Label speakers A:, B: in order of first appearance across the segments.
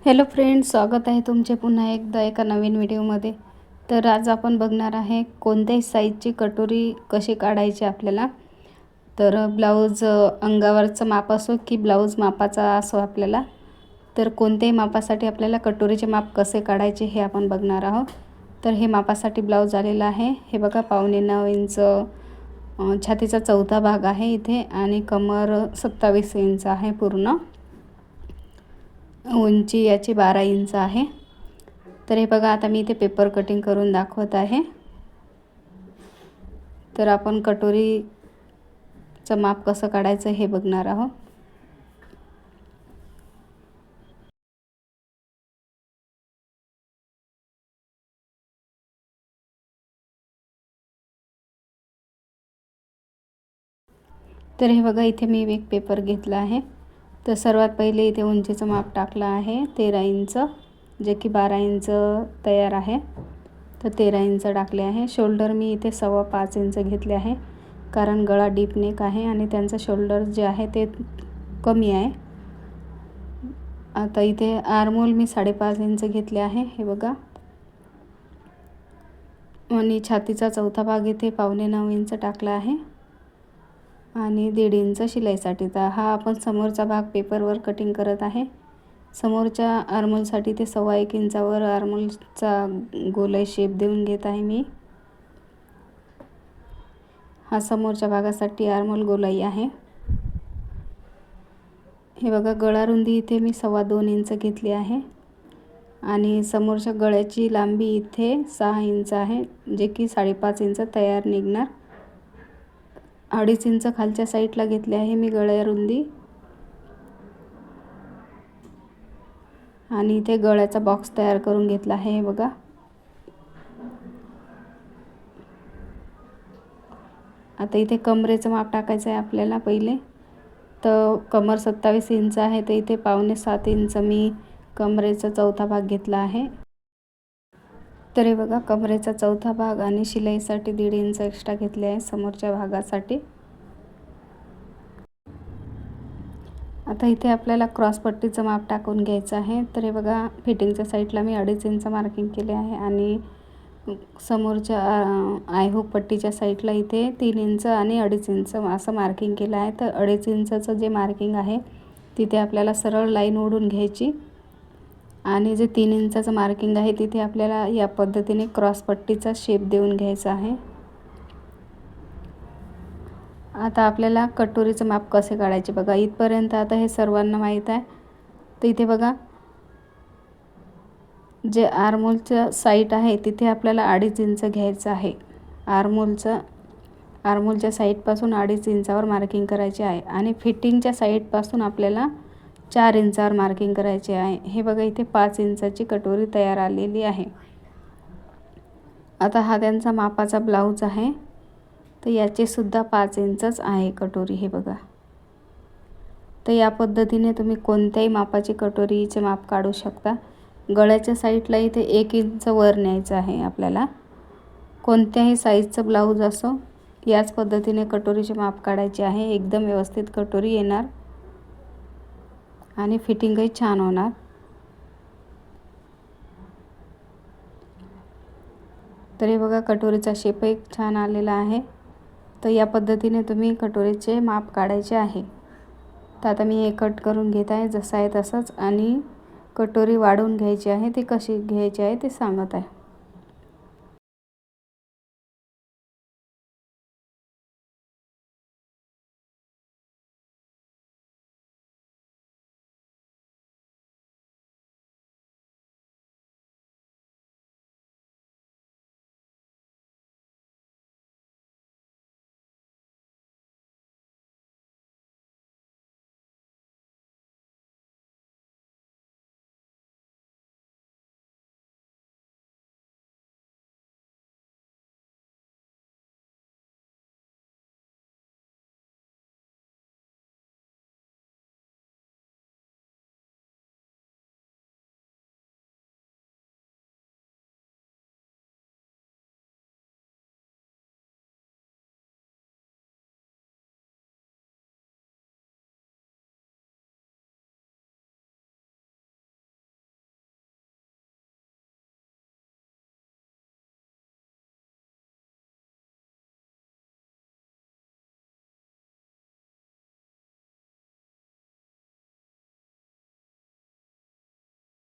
A: Hello friends, स्वागत आहे तुमचे पुन्हा एकदा एका नवीन व्हिडिओमध्ये. तर आज आपण बघणार आहे कोणत्याही साईजची कटोरी कशी काढायची आपल्याला. तर ब्लाऊज अंगावरचं माप असो की ब्लाऊज मापाचा असो आपल्याला, तर कोणत्याही मापासाठी आपल्याला कटोरीचे माप कसे काढायचे हे आपण बघणार आहोत. तर हे मापासाठी ब्लाऊज आलेला आहे. हे बघा 9.5 इंच छातीचा चौथा भाग आहे इथे आणि कमर 27 इंच आहे. पूर्ण उंची याची 12 इंच आहे. तर हे बघा, आता मी इथे पेपर कटिंग करून दाखवत आहे. तर आपण कटोरीचं माप कसं काढायचं हे बघणार आहोत. तर हे बघा, इथे मी एक पेपर घेतला आहे. तर सर्वात पहिले इथे उंचीचं माप टाकलं आहे 13 इंच, जे की 12 इंच तयार आहे. तर 13 इंच टाकले आहे. शोल्डर मी इथे 5.25 इंच घेतले आहे, कारण गळा डीप नेक आहे आणि त्यांचं शोल्डर जे आहे ते कमी आहे. आता इथे आर्महोल मी 5.5 इंच घेतले आहे. हे बघा, आणि छातीचा चौथा भाग इथे 9.25 इंच टाकला आहे आणि 1.5 इंच शिलाईसाठी. तर हा आपण समोरचा भाग पेपरवर कटिंग करत आहे. समोरच्या आर्महोलसाठी ते 1.25 इंचावर आर्महोलचा गोलाई शेप देऊन घेत आहे मी. हा समोरच्या भागासाठी आर्महोल गोलाई आहे. हे बघा, गळा रुंदी इथे मी 2.25 इंच घेतली आहे आणि समोरच्या गळ्याची लांबी इथे 6 इंच आहे, जे की 5.5 इंच तयार निघणार. 2.5 इंच खालच्या साईडला घेतले आहे मी गळ्या रुंदी आणि इथे गळ्याचा बॉक्स तयार करून घेतला आहे. हे बघा, आता इथे कमरेचं माप टाकायचं आहे आपल्याला पहिले. तर कमर 27 इंच आहे, तर इथे 6.25 इंच मी कमरेचा चौथा भाग घेतला आहे. तर हे बघा, कमरेचा चौथा भाग आणि शिलाईसाठी 1.5 इंच एक्स्ट्रा घेतले आहे समोरच्या भागासाठी. आता इथे आपल्याला क्रॉसपट्टीचं माप टाकून घ्यायचं आहे. तर हे बघा, फिटिंगच्या साईडला मी 2.5 इंच मार्किंग केले आहे आणि समोरच्या आयहुक पट्टीच्या साईडला इथे 3 इंच आणि 2.5 इंच असं मार्किंग केलं आहे. तर 2.5 इंचचं जे मार्किंग आहे तिथे आपल्याला सरळ लाईन ओढून घ्यायची आणि जे 3 इंचाचं मार्किंग आहे तिथे आपल्याला या पद्धतीने क्रॉसपट्टीचा शेप देऊन घ्यायचा आहे. आता आपल्याला कटोरीचं माप कसे काढायचे बघा. इथपर्यंत आता हे सर्वांना माहीत आहे. तर इथे बघा, जे आर्महोलचं साईड आहे तिथे आपल्याला 2.5 इंच घ्यायचं आहे. आर्महोलच्या साईडपासून 2.5 इंचावर मार्किंग करायचे आहे आणि फिटिंगच्या साईडपासून आपल्याला 4 इंचावर मार्किंग करायचे आहे. हे बघा, इथे 5 इंचाची कटोरी तयार आलेली आहे. आता हा त्यांचा मापाचा ब्लाऊज आहे, तर याचे सुद्धा 5 इंचच आहे कटोरी. हे बघा, तर या पद्धतीने तुम्ही कोणत्याही मापाची कटोरीचे माप काढू शकता. गळ्याच्या साईडला इथे 1 इंच वर न्यायचं आहे आपल्याला. कोणत्याही साईजचं ब्लाऊज असो, याच पद्धतीने कटोरीचे माप काढायचे आहे. एकदम व्यवस्थित कटोरी येणार आणि फिटिंगही छान होणार. तर हे बघा, कटोरीचा शेप एक छान आलेला आहे. तर या पद्धतीने तुम्ही कटोरीचे माप काढायचे आहे. तर आता मी हे कट करून घेत आहे जसं आहे तसंच, आणि कटोरी वाढवून घ्यायची आहे. ती कशी घ्यायची आहे ते सांगत आहे.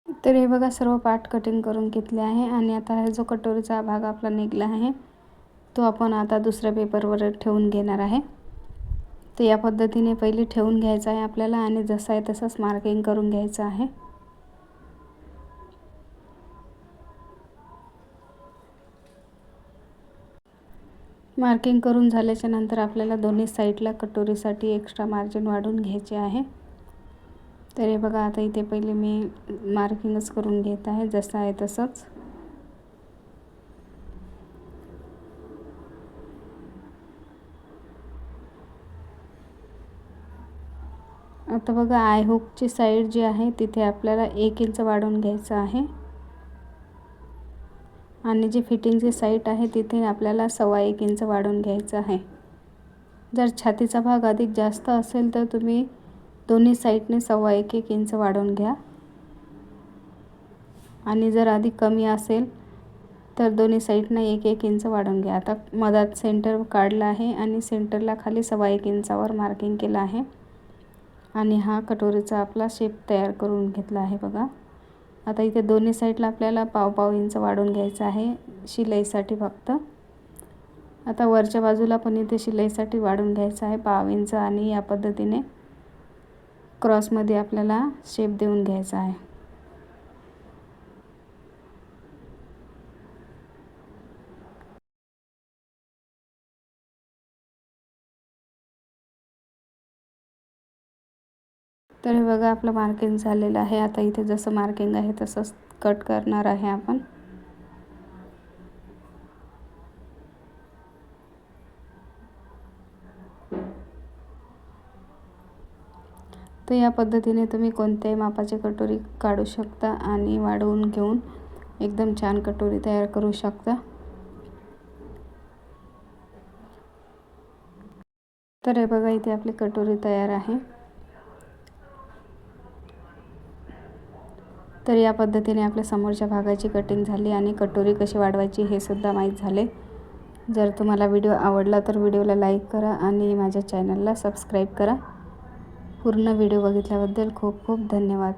A: तर हे बघा सर्व पार्ट कटिंग करून घेतले आहे आणि आता हा जो कटोरीचा भाग आपला निघला आहे तो आपण आता दुसऱ्या पेपरवर ठेवून घेणार आहे। तर या पद्धतीने पहिले ठेवून घ्यायचा आहे आपल्याला आणि जसं आहे तसंच मार्किंग करून घ्यायचं आहे। मार्किंग करून झाल्याच्या नंतर आपल्याला दोन्ही साईडला कटोरीसाठी एक्स्ट्रा मार्जिन वाढवून घ्यायचे आहे। तर हे बघा आता इथे पहिले मी मार्किंगच करून घेत आहे जसं आहे तसंच। आता बघा आय हुकची साईड जी आहे तिथे आपल्याला 1 इंच वाढवून घ्यायचं आहे आणि जी फिटिंगची साईड आहे तिथे आपल्याला 1.25 इंच वाढवून घ्यायचं आहे। जर छातीचा भाग अधिक जास्त असेल तर तुम्ही दोन्ही साईडने 1.25 इंच वाढवून घ्या आणि जर अधिक कमी असेल तर दोन्ही साईडने 1-1 इंच वाढवून घ्या। आता मधात सेंटर काढला आहे आणि सेंटरला खाली 1.25 इंचावर मार्किंग केलं आहे आणि हा कटोरीचा आपला शेप तयार करून घेतला आहे बघा। आता इथे दोन्ही साईडला आपल्याला 1.5 इंच वाढवून घ्यायचं आहे शिलाईसाठी फक्त। आता वरच्या बाजूला पण इथे शिलाईसाठी वाढवून घ्यायचं आहे 1.5 इंच आणि या पद्धतीने क्रॉसमध्ये आपल्याला शेप देऊन घ्यायचा आहे। तर हे बघा आपलं मार्किंग झालेलं आहे। आता इथे जसं मार्किंग आहे तसंच कट करणार आहे आपण। तर या पद्धतीने तुम्ही कोणत्याही मापाची कटोरी काढू शकता आणि वाढवून घेऊन एकदम छान कटोरी तयार करू शकता। तर हे बघा इथे आपली कटोरी तयार आहे। तर या पद्धतीने आपल्या समोरच्या भागाची कटिंग झाली आणि कटोरी कशी वाढवायची हे सुद्धा माहीत झाले। जर तुम्हाला व्हिडिओ आवडला तर व्हिडिओला लाईक करा आणि माझ्या चॅनलला सबस्क्राईब करा। पूर्ण व्हिडिओ बघितल्याबद्दल खूप खूप धन्यवाद।